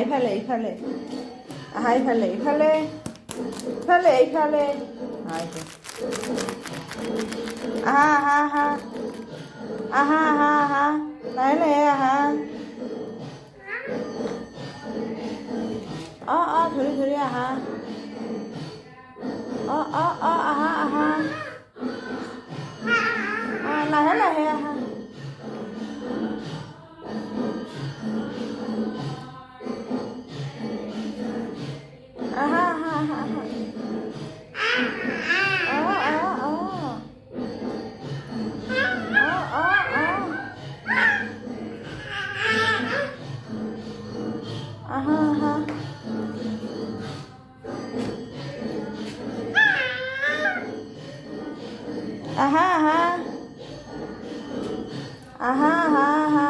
ইফালে ইফালে আহা ইফালে ইফালে ইফালে ইফালে হয়তো আহা আহা আহা আহা আহা আহা লাহে লাহে আহা ধৰি ধৰি আহা আহা আহা লাহে লাহে আহা আহা আহা আহা আহা আহা আহা আহা আহা আহা আহা আহা